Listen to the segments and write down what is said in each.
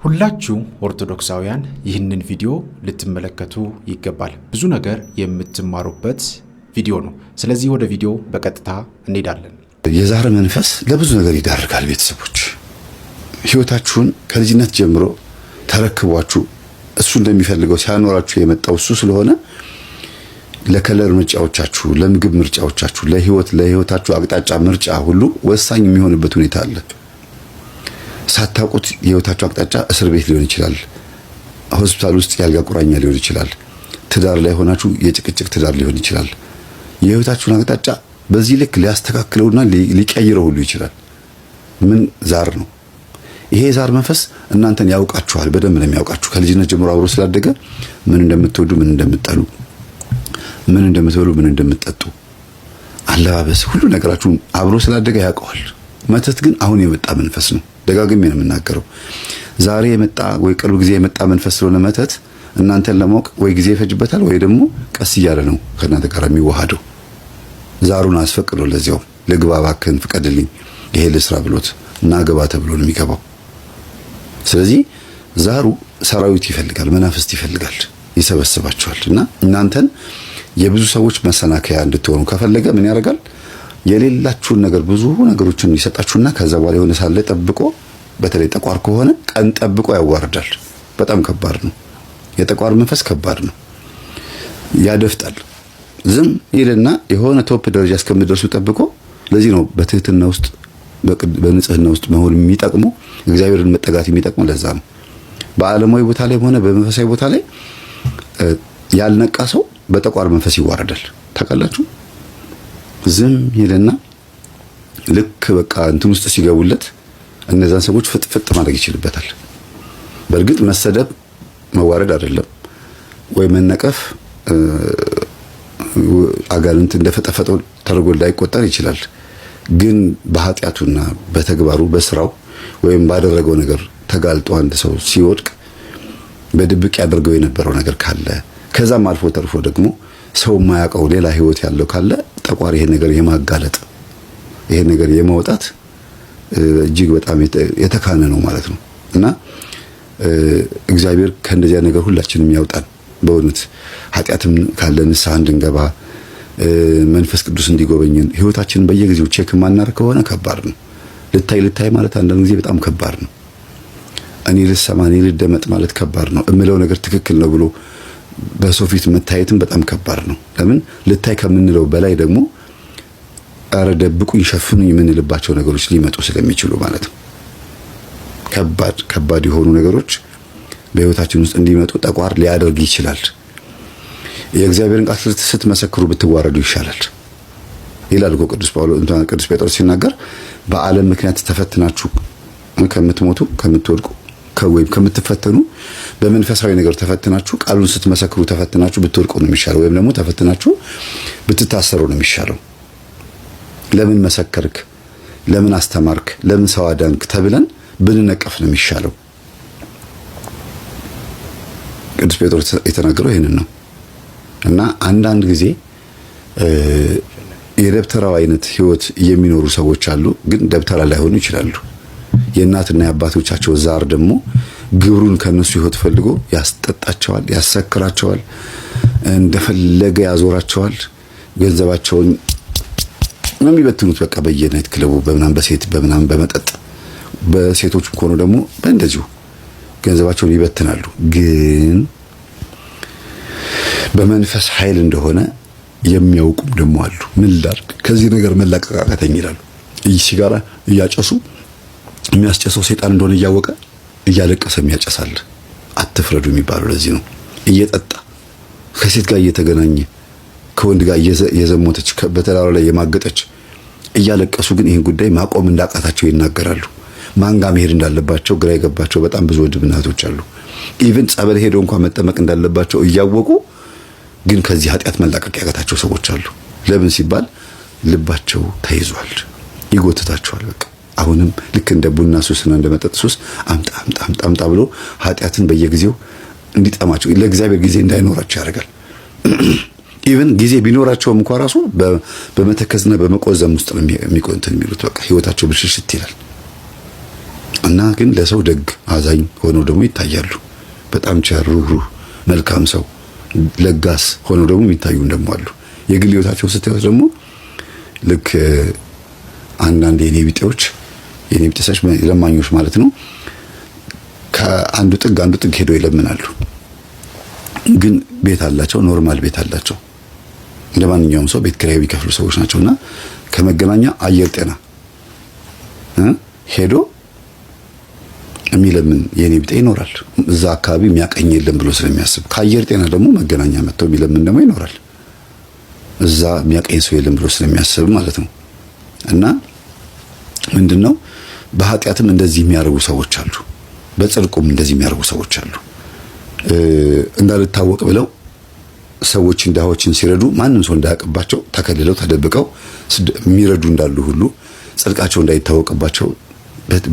ሁላችሁም ኦርቶዶክሳውያን ይህንን ቪዲዮ ልትመለከቱ ይገባል። ብዙ ነገር የምትማሩበት ቪዲዮ ነው። ስለዚህ ወደ ቪዲዮ በቀጥታ እንሄዳለን። የዛር መንፈስ ለብዙ ነገር ይዳርጋል። ቤተሰቦች ህይወታችሁን ከልጅነት ጀምሮ ተረክቧችሁ እሱ እንደሚፈልገው ሲያኖራችሁ የመጣው እሱ ስለሆነ ለከለር ምርጫዎቻችሁ፣ ለምግብ ምርጫዎቻችሁ፣ ለህይወታችሁ አቅጣጫ ምርጫ ሁሉ ወሳኝ የሚሆንበት ሁኔታ አለ። ሳታውቁት የህይወታችሁ አቅጣጫ እስር ቤት ሊሆን ይችላል፣ ሆስፒታል ውስጥ ያልጋ ቁራኛ ሊሆን ይችላል፣ ትዳር ላይ ሆናችሁ የጭቅጭቅ ትዳር ሊሆን ይችላል። የህይወታችሁን አቅጣጫ በዚህ ልክ ሊያስተካክለውና ሊቀይረው ሁሉ ይችላል። ምን ዛር ነው ይሄ? ዛር መንፈስ እናንተን ያውቃችኋል፣ በደንብ ነው የሚያውቃችሁ። ከልጅነት ጀምሮ አብሮ ስላደገ ምን እንደምትወዱ፣ ምን እንደምትጠሉ፣ ምን እንደምትበሉ፣ ምን እንደምትጠጡ፣ አለባበስ፣ ሁሉ ነገራችሁን አብሮ ስላደገ ያውቀዋል። መተት ግን አሁን የመጣ መንፈስ ነው። ደጋግሜ ነው የምናገረው። ዛሬ የመጣ ወይ ቅርብ ጊዜ የመጣ መንፈስ ስለሆነ መተት እናንተን ለማወቅ ወይ ጊዜ ይፈጅበታል ወይ ደግሞ ቀስ እያለ ነው ከእናንተ ጋር የሚዋሃደው። ዛሩን አስፈቅዶ ለዚያው ልግባ እባክህን ፍቀድልኝ ይሄ ልስራ ብሎት እና ገባ ተብሎ ነው የሚገባው። ስለዚህ ዛሩ ሰራዊት ይፈልጋል፣ መናፍስት ይፈልጋል፣ ይሰበስባቸዋል። እና እናንተን የብዙ ሰዎች መሰናከያ እንድትሆኑ ከፈለገ ምን ያደርጋል? የሌላችሁን ነገር ብዙ ነገሮችን ይሰጣችሁና ከዛ በኋላ የሆነ ሳለ ጠብቆ፣ በተለይ ጠቋር ከሆነ ቀን ጠብቆ ያዋርዳል። በጣም ከባድ ነው። የጠቋር መንፈስ ከባድ ነው። ያደፍጣል። ዝም ይልና የሆነ ቶፕ ደረጃ እስከምትደርሱ ጠብቆ። ለዚህ ነው በትህትና ውስጥ በንጽህና ውስጥ መሆን የሚጠቅመው፣ እግዚአብሔርን መጠጋት የሚጠቅመው ለዛ ነው። በዓለማዊ ቦታ ላይ ሆነ በመንፈሳዊ ቦታ ላይ ያልነቃ ሰው በጠቋር መንፈስ ይዋረዳል። ታውቃላችሁ? ዝም ይልና ልክ በቃ እንትን ውስጥ ሲገቡለት እነዛን ሰዎች ፍጥፍጥ ማድረግ ይችልበታል። በእርግጥ መሰደብ መዋረድ አይደለም ወይ መነቀፍ አጋንንት እንደፈጠፈጠው ተደርጎ ላይቆጠር ይችላል። ግን በኃጢአቱና በተግባሩ በስራው ወይም ባደረገው ነገር ተጋልጦ አንድ ሰው ሲወድቅ በድብቅ ያደርገው የነበረው ነገር ካለ ከዛም አልፎ ተርፎ ደግሞ ሰው የማያውቀው ሌላ ህይወት ያለው ካለ ጠቋር ይሄን ነገር የማጋለጥ ይሄን ነገር የማውጣት እጅግ በጣም የተካነ ነው ማለት ነው። እና እግዚአብሔር ከእንደዚያ ነገር ሁላችንም ያውጣን። በእውነት ኃጢአትም ካለ ንስሐ እንድንገባ መንፈስ ቅዱስ እንዲጎበኝን ህይወታችንን በየጊዜው ቼክ ማናደርግ ከሆነ ከባድ ነው። ልታይ ማለት አንዳንድ ጊዜ በጣም ከባድ ነው። እኔ ልሰማ እኔ ልደመጥ ማለት ከባድ ነው። እምለው ነገር ትክክል ነው ብሎ በሰው ፊት መታየትም በጣም ከባድ ነው። ለምን ልታይ ከምንለው በላይ ደግሞ አረ ደብቁኝ ሸፍኑኝ የምንልባቸው ነገሮች ሊመጡ ስለሚችሉ ማለት ነው። ከባድ የሆኑ ነገሮች በህይወታችን ውስጥ እንዲመጡ ጠቋር ሊያደርግ ይችላል። የእግዚአብሔርን ቃል ስትመሰክሩ ብትዋረዱ ይሻላል ይላል እኮ ቅዱስ ጴጥሮስ ሲናገር፣ በዓለም ምክንያት ተፈትናችሁ ከምትሞቱ ከምትወድቁ ወይም ከምትፈተኑ በመንፈሳዊ ነገር ተፈትናችሁ ቃሉን ስትመሰክሩ ተፈትናችሁ ብትወድቁ ነው የሚሻለው። ወይም ደግሞ ተፈትናችሁ ብትታሰሩ ነው የሚሻለው። ለምን መሰከርክ፣ ለምን አስተማርክ፣ ለምን ሰው አዳንክ ተብለን ብንነቀፍ ነው የሚሻለው። ቅዱስ ጴጥሮስ የተናገረው ይሄንን ነው። እና አንዳንድ ጊዜ የደብተራው አይነት ህይወት የሚኖሩ ሰዎች አሉ፣ ግን ደብተራ ላይሆኑ ይችላሉ። የእናትና የአባቶቻቸው ዛር ደግሞ ግብሩን ከነሱ ህይወት ፈልጎ ያስጠጣቸዋል፣ ያሰክራቸዋል፣ እንደፈለገ ያዞራቸዋል። ገንዘባቸውን ነው የሚበትኑት። በቃ በየናይት ክለቡ በመናም በሴት በመናም በመጠጥ በሴቶችም ከሆኑ ደግሞ በእንደዚሁ ገንዘባቸውን ይበትናሉ። ግን በመንፈስ ኃይል እንደሆነ የሚያውቁም ደግሞ አሉ። ምን ላድርግ ከዚህ ነገር መላቀቅ አቃተኝ ይላሉ። ሲጋራ እያጨሱ የሚያስጨሰው ሰይጣን እንደሆነ እያወቀ እያለቀሰ የሚያጨሳል። አትፍረዱ የሚባለው ለዚህ ነው። እየጠጣ ከሴት ጋር እየተገናኘ ከወንድ ጋር እየዘሞተች በተራራው ላይ የማገጠች እያለቀሱ ግን ይህን ጉዳይ ማቆም እንዳቃታቸው ይናገራሉ። ማን ጋር መሄድ እንዳለባቸው ግራ የገባቸው በጣም ብዙ ወንድም እናቶች አሉ። ኢቭን ጸበል ሄደው እንኳን መጠመቅ እንዳለባቸው እያወቁ ግን ከዚህ ኃጢአት መላቀቅ ያቃታቸው ሰዎች አሉ። ለምን ሲባል ልባቸው ተይዟል፣ ይጎትታቸዋል። በቃ አሁንም ልክ እንደ ቡና ሱስና እንደ መጠጥ ሱስ አምጣ ብሎ ኃጢአትን በየጊዜው እንዲጠማቸው ለእግዚአብሔር ጊዜ እንዳይኖራቸው ያደርጋል። ኢቭን ጊዜ ቢኖራቸውም እንኳን ራሱ በመተከዝና በመቆዘም ውስጥ ነው የሚቆንተን የሚሉት። በቃ ህይወታቸው ብልሽት ይላል። እና ግን ለሰው ደግ አዛኝ ሆነው ደግሞ ይታያሉ። በጣም ቸር፣ ሩህሩህ፣ መልካም ሰው ለጋስ ሆነው ደግሞ የሚታዩ ደግሞ አሉ። የግል ህይወታቸውን ስታዩት ደግሞ ልክ አንዳንድ የኔ ቢጤዎች ለማኞች ማለት ነው ከአንዱ ጥግ ሄደው ይለምናሉ። ግን ቤት አላቸው፣ ኖርማል ቤት አላቸው። እንደማንኛውም ሰው ቤት ኪራይ የሚከፍሉ ሰዎች ናቸውና ከመገናኛ አየር ጤና ሄዶ የሚለምን የኔ ቢጤ ይኖራል። እዛ አካባቢ የሚያቀኝ የለም ብሎ ስለሚያስብ ከአየር ጤና ደግሞ መገናኛ መጥተው የሚለምን ደግሞ ይኖራል። እዛ የሚያቀኝ ሰው የለም ብሎ ስለሚያስብ ማለት ነው። እና ምንድነው በኃጢአትም እንደዚህ የሚያደርጉ ሰዎች አሉ፣ በጽድቁም እንደዚህ የሚያደርጉ ሰዎች አሉ። እንዳልታወቅ ብለው ሰዎችን ድሃዎችን ሲረዱ ማንም ሰው እንዳያውቅባቸው ተከልለው ተደብቀው የሚረዱ እንዳሉ ሁሉ ጽድቃቸው እንዳይታወቅባቸው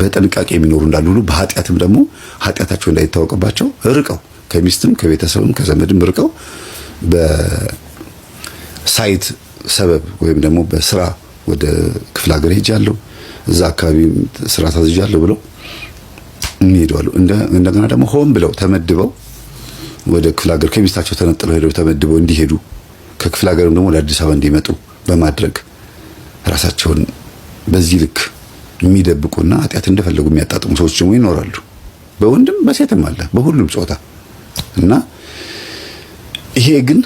በጥንቃቄ የሚኖሩ እንዳሉ ሁሉ በኃጢአትም ደግሞ ኃጢአታቸው እንዳይታወቅባቸው ርቀው ከሚስትም ከቤተሰብም ከዘመድም ርቀው በሳይት ሰበብ ወይም ደግሞ በስራ ወደ ክፍለ ሀገር ሄጃለሁ፣ እዛ አካባቢ ስራ ታዝዣለሁ ብለው እንሄዳሉ። እንደገና ደግሞ ሆን ብለው ተመድበው ወደ ክፍለ ሀገር ከሚስታቸው ተነጥለው ሄደው ተመድበው እንዲሄዱ ከክፍለ ሀገርም ደግሞ ወደ አዲስ አበባ እንዲመጡ በማድረግ ራሳቸውን በዚህ ልክ የሚደብቁና ኃጢአት እንደፈለጉ የሚያጣጥሙ ሰዎች ደግሞ ይኖራሉ። በወንድም በሴትም አለ፣ በሁሉም ጾታ። እና ይሄ ግን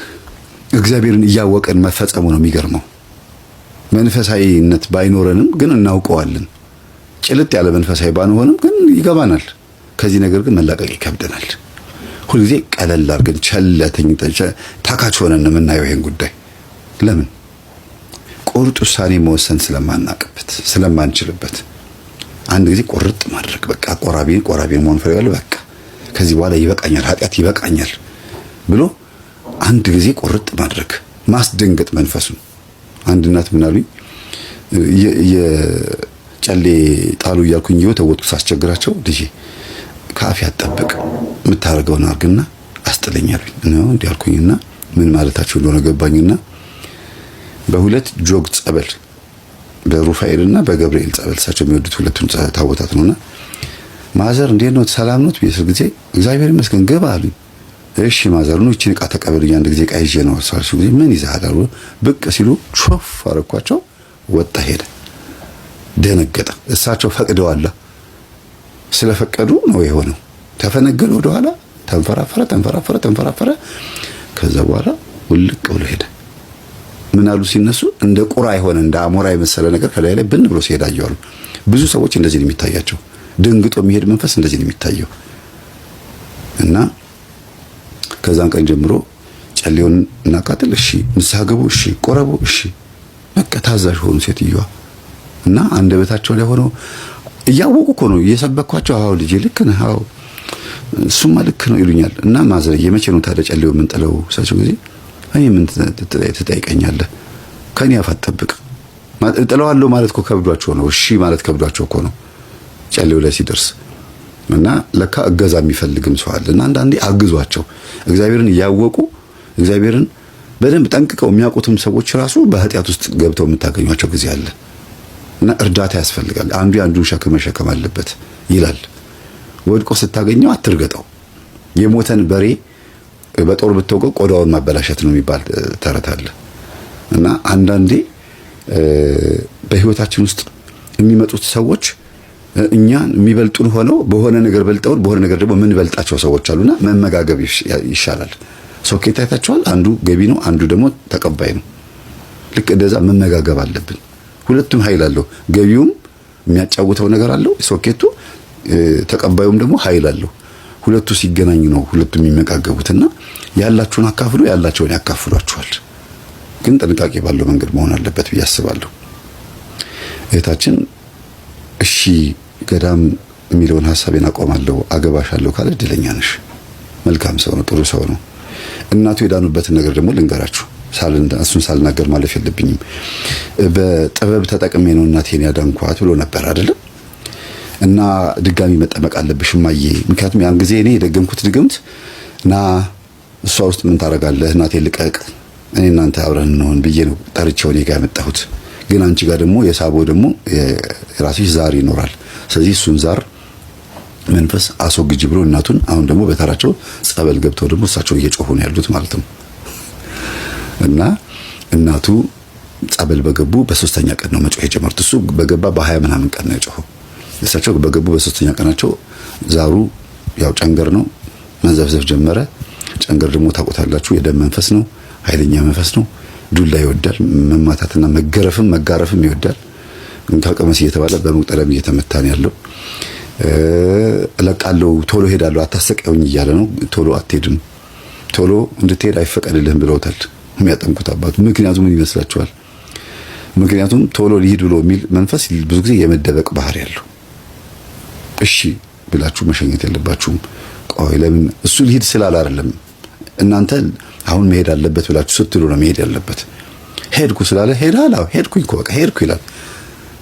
እግዚአብሔርን እያወቀን መፈጸሙ ነው የሚገርመው። መንፈሳዊነት ባይኖረንም ግን እናውቀዋለን። ጭልጥ ያለ መንፈሳዊ ባንሆንም ግን ይገባናል። ከዚህ ነገር ግን መላቀቅ ይከብደናል። ሁልጊዜ ቀለል አድርገን ቸለተኝተን ታካች ሆነን የምናየው ይሄን ጉዳይ ለምን ቁርጥ ውሳኔ መወሰን ስለማናቅበት ስለማንችልበት አንድ ጊዜ ቁርጥ ማድረግ በቃ ቆራቢን መሆን ፈልጋለሁ፣ በቃ ከዚህ በኋላ ይበቃኛል፣ ኃጢአት ይበቃኛል ብሎ አንድ ጊዜ ቁርጥ ማድረግ ማስደንገጥ መንፈሱን። አንድ እናት ምን አሉኝ፣ የጨሌ ጣሉ እያልኩኝ እየወተወትኩ ሳስቸግራቸው ልጄ ከአፍ ያጠብቅ የምታደርገውን አድርግና አስጥለኛሉኝ ነው እንዲህ አልኩኝና ምን ማለታቸው እንደሆነ ገባኝና በሁለት ጆግ ጸበል በሩፋኤልና በገብርኤል ጸበል እሳቸው የሚወዱት ሁለቱን ታቦታት ነውና ማዘር እንዴት ነው ሰላም ነው ቢስል ጊዜ እግዚአብሔር ይመስገን ገባ አሉኝ። እሺ ማዘር ነው እቺን ዕቃ ተቀበሉኝ አንድ ጊዜ ዕቃ ይዤ ነው አልሳልሽ ጊዜ ምን ይዘሃል አሉ። ብቅ ሲሉ ሾፍ አረኳቸው፣ ወጣ ሄደ። ደነገጠ። እሳቸው ፈቅደዋል፣ ስለፈቀዱ ነው የሆነው። ተፈነገለ፣ ወደ ኋላ ተንፈራፈረ። ከዛ በኋላ ውልቅ ብሎ ሄደ። ምን አሉ ሲነሱ እንደ ቁራ የሆነ እንደ አሞራ የመሰለ ነገር ከላይ ላይ ብን ብሎ ሲሄድ አየዋሉ። ብዙ ሰዎች እንደዚህ ነው የሚታያቸው። ደንግጦ የሚሄድ መንፈስ እንደዚህ ነው የሚታየው። እና ከዛን ቀን ጀምሮ ጨሌውን እናቃጥል፣ እሺ፣ ንስሐ ገቡ፣ እሺ፣ ቆረቡ፣ እሺ፣ በቃ ታዛዥ ሆኑ ሴትዮዋ። እና አንደበታቸው ላይ ሆነው እያወቁ እኮ ነው እየሰበኳቸው። አዎ ልጄ ልክ ነህ፣ አዎ እሱማ ልክ ነው ይሉኛል። እና ማዘርዬ መቼ ነው ታዲያ ጨሌው የምንጥለው ሳቸው ጊዜ እኔ ምን ትጠይቀኛለህ? ከኔ አፋጠብቅ ጥለዋለሁ ማለት እኮ ከብዷቸው ነው። እሺ ማለት ከብዷቸው እኮ ነው ጨሌው ላይ ሲደርስ። እና ለካ እገዛ የሚፈልግም ሰው አለ። እና አንዳንዴ አግዟቸው። እግዚአብሔርን እያወቁ እግዚአብሔርን በደንብ ጠንቅቀው የሚያውቁትም ሰዎች ራሱ በኃጢአት ውስጥ ገብተው የምታገኟቸው ጊዜ አለ። እና እርዳታ ያስፈልጋል። አንዱ አንዱን ሸክም መሸከም አለበት ይላል። ወድቆ ስታገኘው አትርገጠው። የሞተን በሬ በጦር ብትወቀው ቆዳውን ማበላሸት ነው የሚባል ተረት አለ። እና አንዳንዴ በህይወታችን ውስጥ የሚመጡት ሰዎች እኛን የሚበልጡን ሆነው በሆነ ነገር በልጠውን በሆነ ነገር ደግሞ የምንበልጣቸው ሰዎች አሉና መመጋገብ ይሻላል። ሶኬት አይታችኋል? አንዱ ገቢ ነው፣ አንዱ ደግሞ ተቀባይ ነው። ልክ እንደዛ መመጋገብ አለብን። ሁለቱም ኃይል አለው። ገቢውም የሚያጫውተው ነገር አለው ሶኬቱ፣ ተቀባዩም ደግሞ ኃይል አለው። ሁለቱ ሲገናኙ ነው ሁለቱም የሚመጋገቡትና ያላችሁን አካፍሉ፣ ያላቸውን ያካፍሏችኋል። ግን ጥንቃቄ ባለው መንገድ መሆን አለበት ብዬ አስባለሁ። እህታችን እሺ ገዳም የሚለውን ሐሳቤን አቆማለሁ አገባሻለሁ ካለ እድለኛ ነሽ። መልካም ሰው ነው፣ ጥሩ ሰው ነው። እናቱ የዳኑበትን ነገር ደግሞ ልንገራችሁ። እሱን ሳልናገር ማለፍ የለብኝም። በጥበብ ተጠቅሜ ነው እናቴን ያዳንኳት ብሎ ነበር አይደለም? እና ድጋሚ መጠመቅ አለብሽ እማዬ። ምክንያቱም ያን ጊዜ እኔ የደገምኩት ድግምት እና እሷ ውስጥ ምን ታረጋለህ እናቴ ልቀቅ፣ እኔ እናንተ አብረን እንሆን ብዬ ነው ጠርቼው እኔ ጋር ያመጣሁት። ግን አንቺ ጋር ደግሞ የሳቦ ደግሞ የራስሽ ዛር ይኖራል። ስለዚህ እሱን ዛር መንፈስ አስወግጅ ብሎ እናቱን አሁን ደግሞ በተራቸው ጸበል ገብተው ደግሞ እሳቸው እየጮሁ ነው ያሉት ማለት ነው። እና እናቱ ጸበል በገቡ በ3ኛ ቀን ነው መጮህ የጀመሩት። እሱ በገባ በ20 ምናምን ቀን ነው የጮኸው። እሳቸው በገቡ በ3ኛ ቀናቸው ዛሩ ያው ጨንገር ነው መንዘፍዘፍ ጀመረ። ጨንገር ደግሞ ታውቁታላችሁ የደም መንፈስ ነው፣ ኃይለኛ መንፈስ ነው። ዱላ ይወዳል፣ መማታትና መጋረፍም ይወዳል። እንካቀመስ እየተባለ በመቁጠሪያም እየተመታ ነው ያለው። እለቃለሁ ቶሎ ሄዳለሁ አታሰቀውኝ እያለ ነው። ቶሎ አትሄድም፣ ቶሎ እንድትሄድ አይፈቀድልህም ብለውታል የሚያጠምቁት አባቱ። ምክንያቱም ምን ይመስላችኋል? ምክንያቱም ቶሎ ሊሄድ ብሎ የሚል መንፈስ ብዙ ጊዜ የመደበቅ ባህሪ ያለው። እሺ ብላችሁ መሸኘት ያለባችሁም። ቆይ ለምን እሱ ሊሄድ ስላለ አይደለም፣ እናንተ አሁን መሄድ አለበት ብላችሁ ስትሉ ነው መሄድ ያለበት። ሄድኩ ስላለ ሄዳላ ሄድኩኝ እኮ በቃ ሄድኩ ይላል።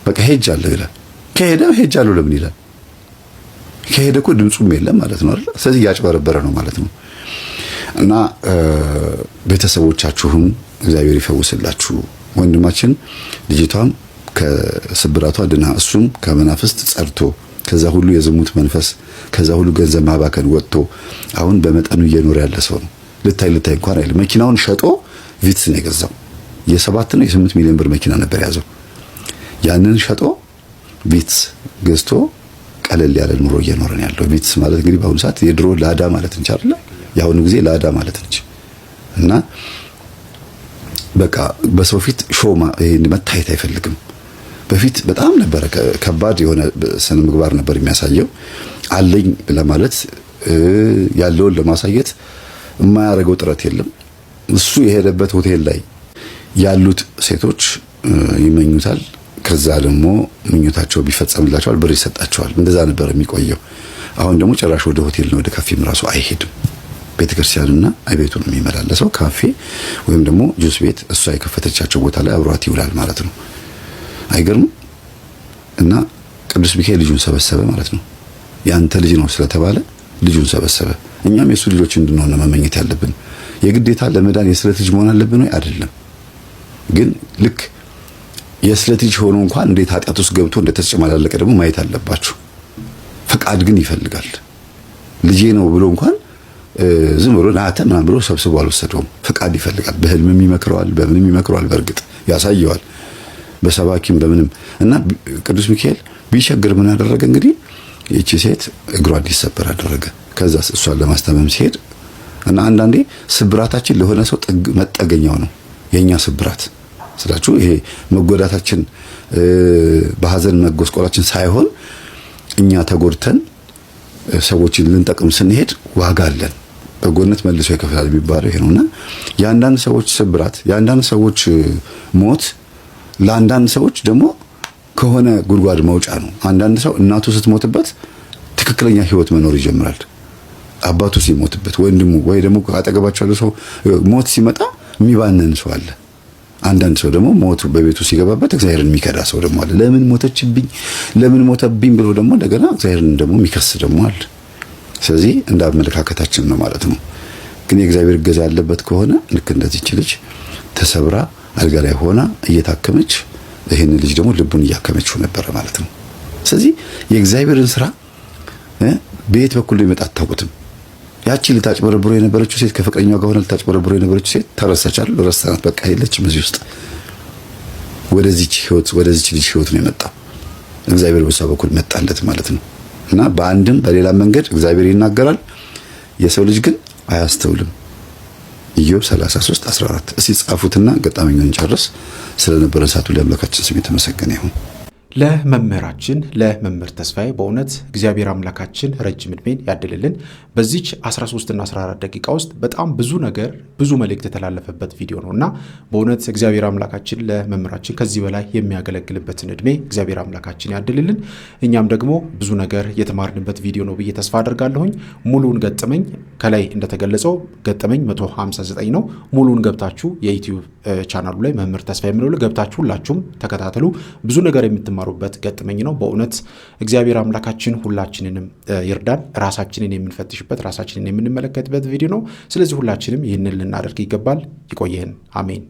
በቃ ሄጃለሁ ይላል። ከሄደ ሄጃለሁ ለምን ይላል? ከሄደ እኮ ድምፁም የለም ማለት ነው አይደል? ስለዚህ ያጭበረበረ ነው ማለት ነው። እና ቤተሰቦቻችሁም እግዚአብሔር ይፈውስላችሁ። ወንድማችን ልጅቷም ከስብራቷ ድና እሱም ከመናፍስት ጸድቶ ከዛ ሁሉ የዝሙት መንፈስ ከዛ ሁሉ ገንዘብ ማባከን ወጥቶ አሁን በመጠኑ እየኖረ ያለ ሰው ነው። ልታይ እንኳን አይደለም። መኪናውን ሸጦ ቪትስ ነው የገዛው። የ7 ነው የ8 ሚሊዮን ብር መኪና ነበር ያዘው። ያንን ሸጦ ቪትስ ገዝቶ ቀለል ያለ ኑሮ እየኖረ ነው ያለው። ቪትስ ማለት እንግዲህ በአሁኑ ሰዓት የድሮ ላዳ ማለት እንችላለን አይደል? የአሁኑ ጊዜ ላዳ ማለት እንጂ እና በቃ በሰው ፊት ሾማ ይሄን መታየት አይፈልግም። በፊት በጣም ነበር ከባድ የሆነ ስነ ምግባር ነበር የሚያሳየው። አለኝ ለማለት ያለውን ለማሳየት የማያደርገው ጥረት የለም። እሱ የሄደበት ሆቴል ላይ ያሉት ሴቶች ይመኙታል። ከዛ ደግሞ ምኞታቸው ቢፈጸምላቸዋል ብር ይሰጣቸዋል። እንደዛ ነበር የሚቆየው። አሁን ደግሞ ጭራሽ ወደ ሆቴል ነው ወደ ካፌም ራሱ አይሄድም። ቤተክርስቲያንና አይቤቱ ነው የሚመላለሰው። ካፌ ወይም ደግሞ ጁስ ቤት እሷ የከፈተቻቸው ቦታ ላይ አብሯት ይውላል ማለት ነው። አይገርም? እና ቅዱስ ሚካኤል ልጁን ሰበሰበ ማለት ነው። ያንተ ልጅ ነው ስለተባለ ልጁን ሰበሰበ። እኛም የሱ ልጆች እንድንሆን መመኘት ያለብን። የግዴታ ለመዳን የስለት ልጅ መሆን አለብን ወይ? አይደለም። ግን ልክ የስለት ልጅ ሆኖ እንኳን እንዴት ኃጢአት ውስጥ ገብቶ እንደተጨማላለቀ ደግሞ ማየት አለባችሁ። ፈቃድ ግን ይፈልጋል። ልጄ ነው ብሎ እንኳን ዝም ብሎ ናተ ምናምን ብሎ ሰብስቦ አልወሰደውም። ፈቃድ ይፈልጋል። በህልምም ይመክረዋል፣ በምንም ይመክረዋል። በእርግጥ ያሳየዋል፣ በሰባኪም በምንም። እና ቅዱስ ሚካኤል ቢቸግር ምን አደረገ እንግዲህ ይቺ ሴት እግሯ እንዲሰበር አደረገ። ከዛ እሷን ለማስታመም ሲሄድ እና አንዳንዴ ስብራታችን ለሆነ ሰው መጠገኛው ነው የኛ ስብራት ስላችሁ ይሄ መጎዳታችን በሐዘን መጎስቆላችን ሳይሆን እኛ ተጎድተን ሰዎችን ልንጠቅም ስንሄድ ዋጋ አለን። በጎነት መልሶ ይከፍላል የሚባለው ይሄ ነውና የአንዳንድ ሰዎች ስብራት የአንዳንድ ሰዎች ሞት ለአንዳንድ ሰዎች ደግሞ ከሆነ ጉድጓድ መውጫ ነው። አንዳንድ ሰው እናቱ ስትሞትበት ትክክለኛ ህይወት መኖር ይጀምራል። አባቱ ሲሞትበት ወንድሙ ወይ ደግሞ አጠገባቸው ያለው ሰው ሞት ሲመጣ የሚባነን ሰው አለ። አንዳንድ ሰው ደግሞ ሞት በቤቱ ሲገባበት እግዚአብሔርን የሚከዳ ሰው ደግሞ አለ። ለምን ሞተችብኝ ለምን ሞተብኝ ብሎ ደግሞ እንደገና እግዚአብሔርን ደግሞ የሚከስ ደግሞ አለ። ስለዚህ እንደ አመለካከታችን ነው ማለት ነው። ግን የእግዚአብሔር እገዛ ያለበት ከሆነ ልክ እንደዚህች ልጅ ተሰብራ አልጋ ላይ ሆና እየታከመች ይሄን ልጅ ደግሞ ልቡን እያከመችው ነበር ማለት ነው። ስለዚህ የእግዚአብሔርን ስራ በየት በኩል ሊመጣ አታውቁትም። ያቺ ልታጭበረብሮ የነበረችው ሴት ከፍቅረኛዋ ጋር ሆነ ልታጭበረብሮ የነበረችው ሴት ተረሳቻል። ረሳናት፣ በቃ የለችም እዚህ ውስጥ። ወደዚች ልጅ ህይወት ነው የመጣው። እግዚአብሔር በሷ በኩል መጣለት ማለት ነው። እና በአንድም በሌላ መንገድ እግዚአብሔር ይናገራል። የሰው ልጅ ግን አያስተውልም። ኢዮብ 33:14 እስቲ ጻፉትና ገጣሚውን ጨርስ። ስለነበረ ሰዓቱ ለአምላካችን ስም የተመሰገነ ይሁን። ለመምህራችን ለመምህር ተስፋዬ በእውነት እግዚአብሔር አምላካችን ረጅም ዕድሜን ያድልልን። በዚች 13 እና 14 ደቂቃ ውስጥ በጣም ብዙ ነገር ብዙ መልእክት የተላለፈበት ቪዲዮ ነውና በእውነት እግዚአብሔር አምላካችን ለመምህራችን ከዚህ በላይ የሚያገለግልበትን ዕድሜ እግዚአብሔር አምላካችን ያድልልን። እኛም ደግሞ ብዙ ነገር የተማርንበት ቪዲዮ ነው ብዬ ተስፋ አደርጋለሁኝ። ሙሉን ገጠመኝ ከላይ እንደተገለጸው ገጠመኝ 159 ነው። ሙሉን ገብታችሁ የዩቲዩብ ቻናሉ ላይ መምህር ተስፋዬ የሚለው ገብታችሁ ሁላችሁም ተከታተሉ። ብዙ ነገር የምትማሩበት ገጠመኝ ነው። በእውነት እግዚአብሔር አምላካችን ሁላችንንም ይርዳን። ራሳችንን የምንፈትሽበት ራሳችንን የምንመለከትበት ቪዲዮ ነው። ስለዚህ ሁላችንም ይህንን ልናደርግ ይገባል። ይቆየን። አሜን።